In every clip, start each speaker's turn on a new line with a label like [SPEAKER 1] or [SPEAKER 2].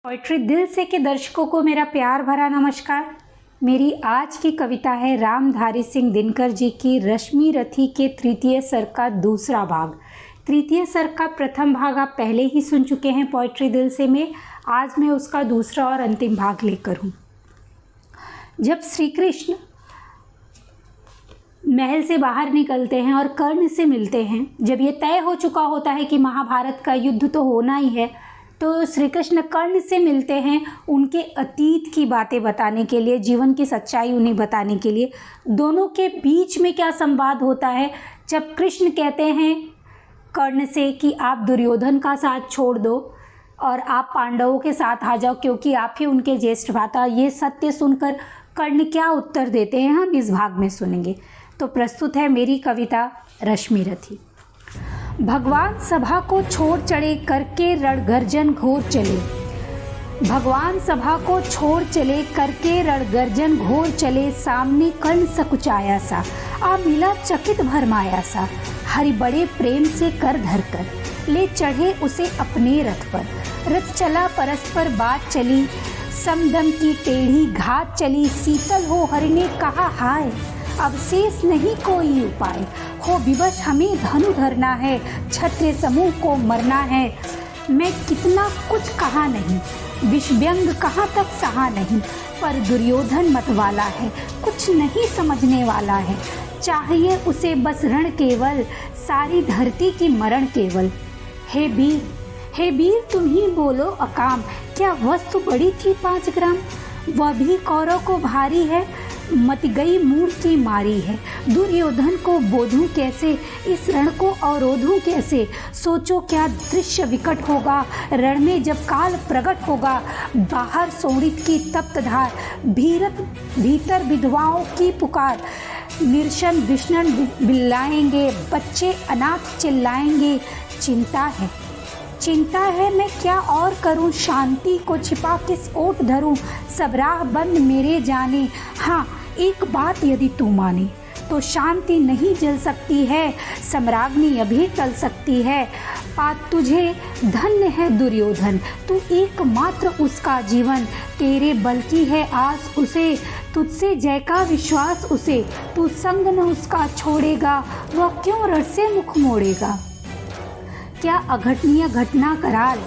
[SPEAKER 1] Poetry दिल से के दर्शकों को मेरा प्यार भरा नमस्कार। मेरी आज की कविता है रामधारी सिंह दिनकर जी की रश्मि रथी के तृतीय सर्ग का दूसरा भाग। तृतीय सर्ग का प्रथम भाग आप पहले ही सुन चुके हैं पोइट्री दिल से में। आज मैं उसका दूसरा और अंतिम भाग लेकर हूँ। जब श्री कृष्ण महल से बाहर निकलते हैं और कर्ण से मिलते हैं, जब ये तय हो चुका होता है कि महाभारत का युद्ध तो होना ही है, तो श्री कृष्ण कर्ण से मिलते हैं उनके अतीत की बातें बताने के लिए, जीवन की सच्चाई उन्हें बताने के लिए। दोनों के बीच में क्या संवाद होता है जब कृष्ण कहते हैं कर्ण से कि आप दुर्योधन का साथ छोड़ दो और आप पांडवों के साथ आ जाओ क्योंकि आप ही उनके ज्येष्ठ भ्राता। ये सत्य सुनकर कर्ण क्या उत्तर देते हैं हम इस भाग में सुनेंगे। तो प्रस्तुत है मेरी कविता रश्मि रथी। भगवान सभा को छोड़ चढ़े करके रणगर्जन घोर चले। भगवान सभा को छोड़ चले करके रणगर्जन घोर चले। सामने कर्ण सकुचाया सा आ मिला चकित भरमाया सा। हरि बड़े प्रेम से कर धर कर ले चढ़े उसे अपने रथ पर। रथ चला परस्पर बात चली, समदम की टेढ़ी घात चली। शीतल हो हरि ने कहा हाय, अब शेष नहीं कोई उपाय। हो विवश हमें धनु धरना है, क्षत्रिय समूह को मरना है। मैं कितना कुछ कहा नहीं, विषव्यंग कहाँ तक सहा नहीं। पर दुर्योधन मत वाला है, कुछ नहीं समझने वाला है। चाहिए उसे बस रण केवल, सारी धरती की मरण केवल। हे वीर तुम ही बोलो अकाम, क्या वस्तु बड़ी थी 5 ग्राम। वह भी कौरव को भारी है, मत गई मूर्ति मारी है। दुर्योधन को बोधूं कैसे, इस रण को अवरोधूं कैसे। सोचो क्या दृश्य विकट होगा, रण में जब काल प्रकट होगा। बाहर सोणित की तप्त धार, भीतर विधवाओं की पुकार। निर्शन विष्णन बिल्लाएंगे, बच्चे अनाथ चिल्लाएंगे। चिंता है मैं क्या और करूं, शांति को छिपा किस ओट धरूं। सब राह बंद मेरे जाने, हाँ एक बात यदि तू माने। तो शांति नहीं जल सकती है, सम्राज्ञी अभी टल सकती है। पात तुझे धन्य है दुर्योधन, तू एकमात्र उसका जीवन। तेरे बल की है आस उसे, तुझसे जय का विश्वास उसे। तू संग न उसका छोड़ेगा, वह क्यों रण से मुख मोड़ेगा। क्या अघटनीय घटना कराल,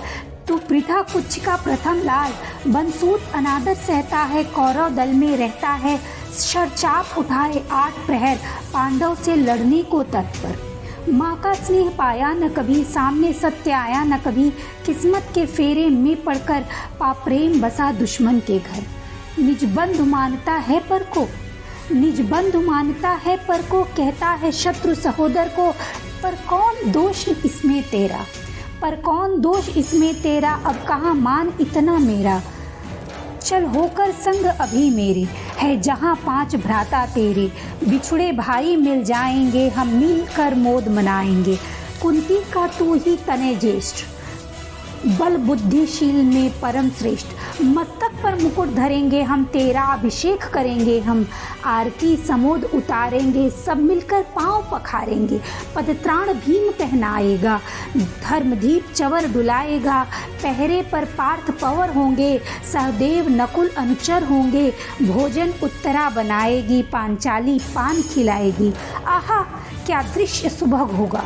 [SPEAKER 1] तू पृथा कुछ का प्रथम लाल। बनसूत अनादर सहता है, कौरव दल में रहता है। शरचाप उठाए 8 प्रहर, पांडव से लड़ने को तत्पर। माँ का स्नेह पाया न कभी, सामने सत्य आया न कभी। किस्मत के फेरे में पड़कर पाप्रेम बसा दुश्मन के घर। निज बंधु मानता है पर को, निज बंधु मानता है पर को। कहता है शत्रु सहोदर को, पर कौन दोष इसमें तेरा। पर कौन दोष इसमें तेरा, अब कहाँ मान इतना मेरा। चल होकर संग अभी मेरे, है जहाँ 5 भ्राता तेरे। बिछुड़े भाई मिल जाएंगे, हम मिल कर मोद मनाएंगे। कुंती का तू ही तने ज्येष्ठ, बल बुद्धिशील में परम श्रेष्ठ। मस्तक पर मुकुट धरेंगे हम, तेरा अभिषेक करेंगे हम। आरती समोद उतारेंगे, सब मिलकर पांव पखारेंगे। पदत्राण भीम पहनाएगा, धर्मदीप चवर डुलाएगा। पहरे पर पार्थ पवर होंगे, सहदेव नकुल अनुचर होंगे। भोजन उत्तरा बनाएगी, पांचाली पान खिलाएगी। आहा क्या दृश्य सुभग होगा,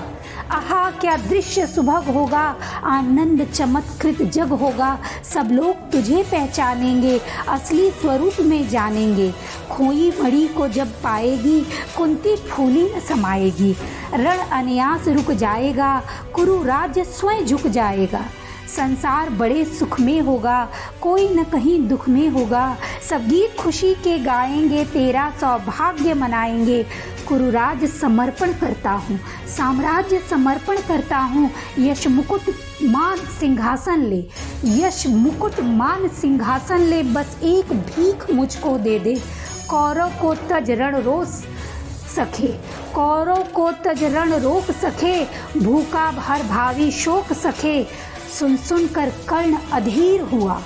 [SPEAKER 1] आहा क्या दृश्य सुभग होगा। आनंद चमत्कृत जग होगा, सब लोग तुझे पहचानेंगे। असली स्वरूप में जानेंगे, खोई मणि को जब पाएगी। कुंती फूली न समाएगी, रण अन्यास रुक जाएगा। कुरु राज्य स्वयं झुक जाएगा। संसार बड़े सुख में होगा, कोई न कहीं दुख में होगा। सब गीत खुशी के गाएंगे, तेरा सौभाग्य मनाएंगे। कुरुराज समर्पण करता हूँ, साम्राज्य समर्पण करता हूँ। यश मुकुट मान सिंहासन ले, यश मुकुट मान सिंहासन ले। बस एक भीख मुझको दे दे, कौरव को तज रण रोक सके। कौरव को तज रण रोक सके, भूखा भर भावी शोक सके। सुन सुन कर कर्ण अधीर हुआ,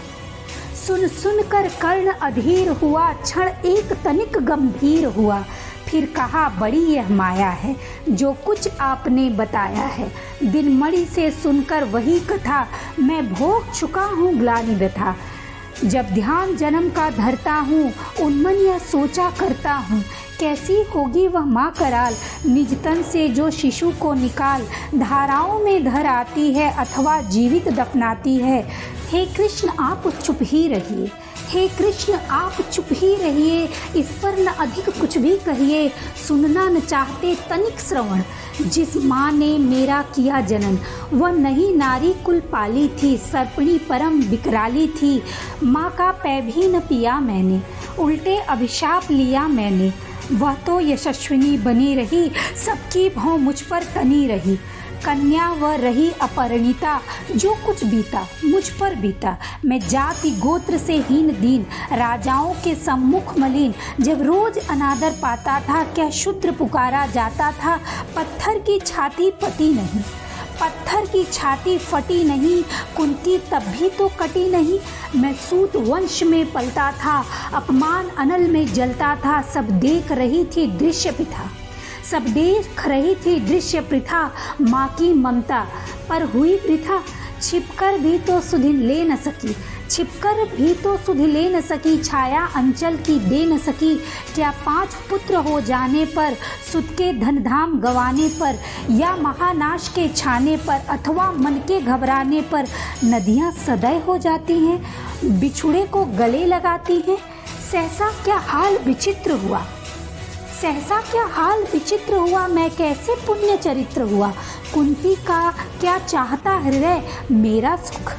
[SPEAKER 1] सुन सुन कर कर्ण अधीर हुआ। क्षण एक तनिक गंभीर हुआ, फिर कहा, बड़ी यह माया है जो कुछ आपने बताया है। दिन मणि से सुनकर वही कथा, मैं भोग चुका हूँ ग्लानि व्यथा। जब ध्यान जन्म का धरता हूँ, उन्मन यह सोचा करता हूँ, कैसी होगी वह माँ कराल, निज तन से जो शिशु को निकाल धाराओं में धर आती है अथवा जीवित दफनाती है। हे कृष्ण आप चुप ही रहिए, हे कृष्ण आप चुप ही रहिए, इस पर न अधिक कुछ भी कहिए, सुनना न चाहते तनिक श्रवण। जिस माँ ने मेरा किया जनन, वह नहीं नारी कुल पाली थी, सर्पणी परम विकराली थी। माँ का पै भी न पिया मैंने, उल्टे अभिशाप लिया मैंने। वह तो यशस्विनी बनी रही, सबकी भौं मुझ पर तनी रही। कन्या व रही अपरिणीता, जो कुछ बीता मुझ पर बीता। मैं जाति गोत्र से हीन दीन, राजाओं के सम्मुख मलिन। जब रोज अनादर पाता था, क्या शूद्र पुकारा जाता था। पत्थर की छाती पटी नहीं, पत्थर की छाती फटी नहीं, कुंती तब भी तो कटी नहीं। मैं सूत वंश में पलता था, अपमान अनल में जलता था। सब देख रही थी दृश्य प्रथा, सब देख रही थी दृश्य प्रथा। माँ की ममता पर हुई वृथा, छिपकर भी तो सुधि ले न सकी, छिपकर भी तो सुधि ले न सकी। छाया अंचल की दे न सकी, क्या 5 पुत्र हो जाने पर, सुत के धन धाम गंवाने पर, या महानाश के छाने पर, अथवा मन के घबराने पर। नदियाँ सदैव हो जाती हैं, बिछुड़े को गले लगाती हैं। सहसा क्या हाल विचित्र हुआ, सहसा क्या हाल विचित्र हुआ। मैं कैसे पुण्य चरित्र हुआ, कुंती का क्या चाहता हृदय। मेरा सुख,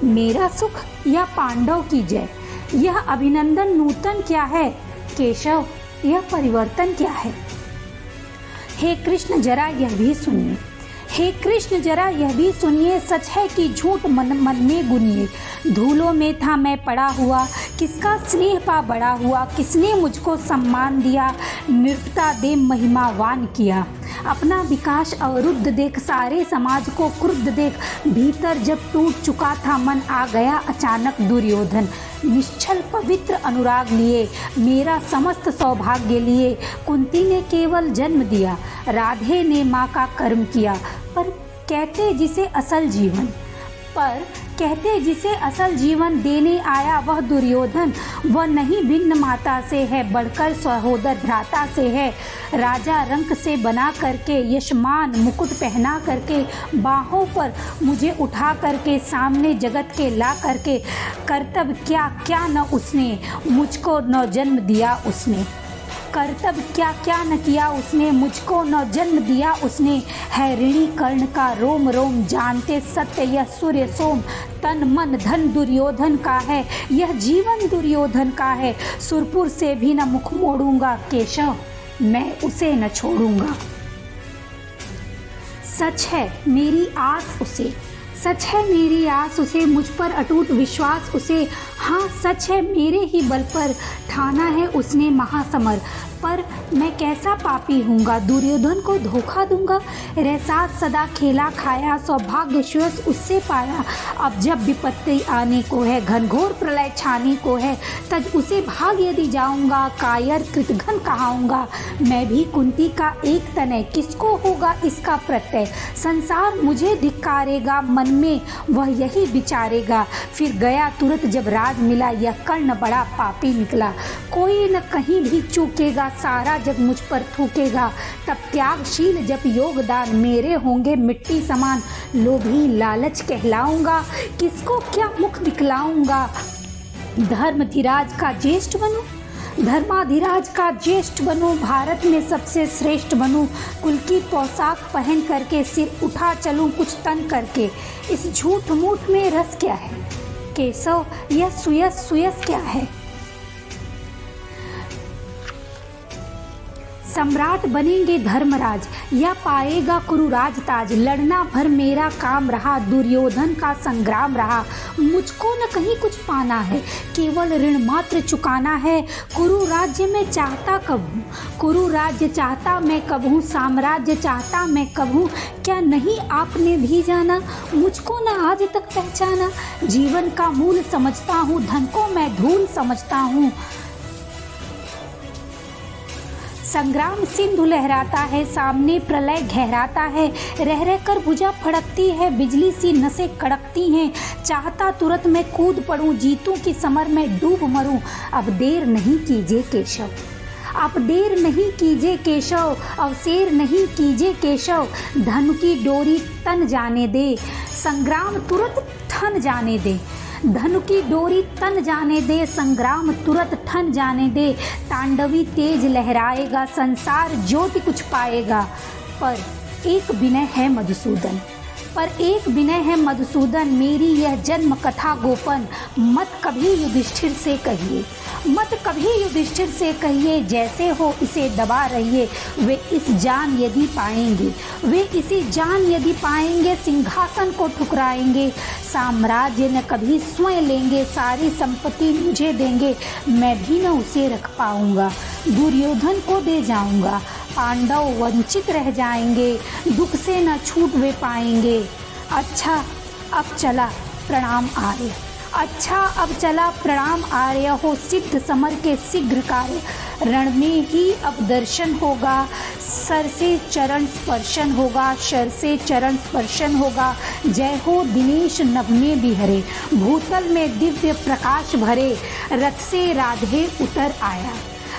[SPEAKER 1] मेरा सुख या पांडव की जय। यह अभिनंदन नूतन क्या है, केशव यह परिवर्तन क्या है। हे कृष्ण जरा यह भी सुनिए, हे कृष्ण जरा यह भी सुनिए। सच है कि झूठ मन मन में गुनिए। धूलों में था मैं पड़ा हुआ, किसका स्नेह पा बड़ा हुआ। किसने मुझको सम्मान दिया, नृपता दे महिमावान किया। अपना विकास अवरुद्ध देख, सारे समाज को क्रुद्ध देख। भीतर जब टूट चुका था मन, आ गया अचानक दुर्योधन। निश्चल पवित्र अनुराग लिए, मेरा समस्त सौभाग्य लिए। कुंती ने केवल जन्म दिया, राधे ने माँ का कर्म किया। पर कहते जिसे असल जीवन, पर कहते जिसे असल जीवन देने आया वह दुर्योधन। वह नहीं भिन्न माता से है, बढ़कर सहोदर भ्राता से है। राजा रंक से बना करके, यशमान मुकुट पहना करके, बाहों पर मुझे उठा करके, सामने जगत के ला करके। कर्तव्य क्या क्या न उसने, मुझको न जन्म दिया उसने। कर्तव्य क्या क्या न किया उसने, मुझको न जन्म दिया उसने। है ऋणी कर्ण का रोम रोम, जानते सत्य यह सूर्य सोम। तन मन धन दुर्योधन का है, यह जीवन दुर्योधन का है। सुरपुर से भी न मुख मोड़ूंगा, केशव मैं उसे न छोड़ूंगा। सच है मेरी आस उसे, सच है मेरी आस उसे, मुझ पर अटूट विश्वास उसे। हाँ सच है मेरे ही बल पर ठाना है उसने महासमर। पर मैं कैसा पापी हूँगा, दुर्योधन को धोखा दूंगा। रसात सदा खेला खाया, सौभाग्यवश उससे पाया। अब जब विपत्ति आने को है, घनघोर प्रलय छाने को है, तज उसे भाग यदि जाऊंगा। कायर कृतघ्न कहाऊंगा, मैं भी कुंती का एक तनय। किसको होगा इसका प्रत्यय, संसार मुझे धिक्कारेगा। मन में वह यही विचारेगा। फिर गया तुरंत जब राज मिला, यह कर्ण बड़ा पापी निकला। कोई न कहीं भी चूकेगा, सारा जग मुझ पर थूकेगा। तब त्यागशील जब योगदान, मेरे होंगे मिट्टी समान। लोभी लालच कहलाऊंगा, किसको क्या मुख दिखलाऊंगा। धर्मधिराज का ज्येष्ठ बनूं, धर्माधिराज का ज्येष्ठ बनूं। भारत में सबसे श्रेष्ठ बनूं। कुल की पोशाक पहन करके, सिर उठा चलूं कुछ तन करके। इस झूठ मूठ में रस क्या है, केशव यह सुयस सुयस क्या है। सम्राट बनेंगे धर्मराज, या पाएगा कुरुराज ताज। लड़ना भर मेरा काम रहा, दुर्योधन का संग्राम रहा। मुझको न कहीं कुछ पाना है, केवल ऋण मात्र चुकाना है। कुरु राज्य में चाहता कब हूँ, कुरु राज्य चाहता मैं कब हूँ। साम्राज्य चाहता मैं कब हूँ, क्या नहीं आपने भी जाना। मुझको न आज तक पहचाना, जीवन का मूल समझता हूँ। धन को मैं धूल समझता हूँ। संग्राम सिंधु लहराता है, सामने प्रलय गहराता है, रह रह कर भुजा फड़कती है, बिजली सी नसें कड़कती हैं, चाहता तुरंत मैं कूद पड़ूं, जीतूं कि समर में डूब मरूं। अब देर नहीं कीजिए केशव, अब देर नहीं कीजिए केशव, अवसेर नहीं कीजिए केशव, धनु की डोरी तन जाने दे, संग्राम तुरंत ठन जाने दे, धनु की डोरी तन जाने दे, संग्राम तुरंत ठन जाने दे, तांडवी तेज लहराएगा, संसार ज्योति कुछ पाएगा। पर एक विनय है मधुसूदन, पर एक विनय है मधुसूदन, मेरी यह जन्म कथा गोपन, मत कभी युधिष्ठिर से कहिए, मत कभी युधिष्ठिर से कहिए, जैसे हो इसे दबा रहिए, वे इस जान यदि पाएंगे, वे इसी जान यदि पाएंगे, सिंहासन को ठुकराएंगे, साम्राज्य न कभी स्वयं लेंगे, सारी संपत्ति मुझे देंगे, मैं भी न उसे रख पाऊंगा, दुर्योधन को दे जाऊंगा, पांडव वंचित रह जाएंगे, दुख से न छूट वे पाएंगे। अच्छा अब चला प्रणाम आर्य, अच्छा अब चला प्रणाम आर्य, हो सिद्ध समर के शीघ्र कार्य, रण में ही अब दर्शन होगा, सर से चरण स्पर्शन होगा, सर से चरण स्पर्शन होगा, जय हो दिनेश नभ में बिहरे, भूतल में दिव्य प्रकाश भरे, रथ से राधे उतर आया,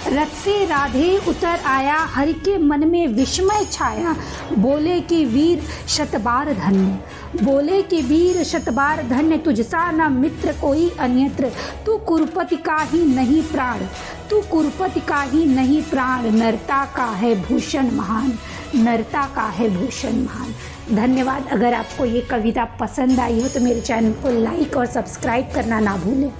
[SPEAKER 1] रथ से राधे उतर आया, हरि के मन में विस्मय छाया, बोले कि वीर शतबार धन्य, बोले कि वीर शतबार धन्य, तुझसा न मित्र कोई अन्यत्र, तू कुरुपति का ही नहीं प्राण, तू कुरुपति का ही नहीं प्राण, नरता का है भूषण महान, नरता का है भूषण महान। धन्यवाद। अगर आपको ये कविता पसंद आई हो तो मेरे चैनल को लाइक और सब्सक्राइब करना ना भूलें।